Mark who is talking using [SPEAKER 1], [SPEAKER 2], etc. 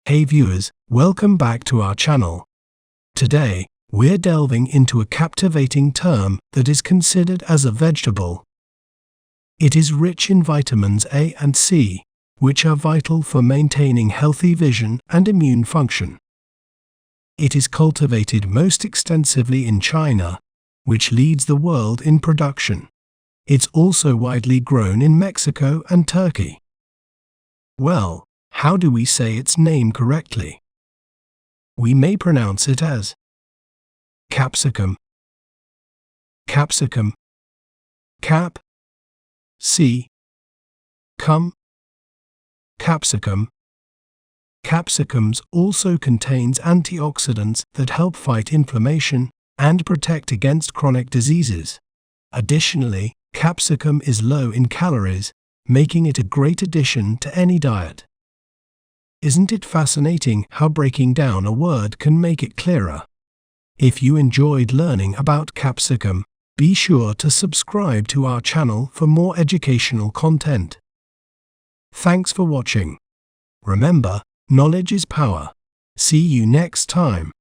[SPEAKER 1] Hey viewers, welcome back to our channel. Today, we're delving into a captivating term that is considered as a vegetable. It is rich in vitamins A and C, which are vital for maintaining healthy vision and immune function. It is cultivated most extensively in China, which leads the world in production. It's also widely grown in Mexico and Turkey. Well, how do we say its name correctly? We may pronounce it as capsicum, capsicum, cap, c, cum, capsicum. Capsicums also contains antioxidants that help fight inflammation and protect against chronic diseases. Additionally, capsicum is low in calories, making it a great addition to any diet. Isn't it fascinating how breaking down a word can make it clearer? If you enjoyed learning about capsicum, be sure to subscribe to our channel for more educational content. Thanks for watching. Remember, knowledge is power. See you next time.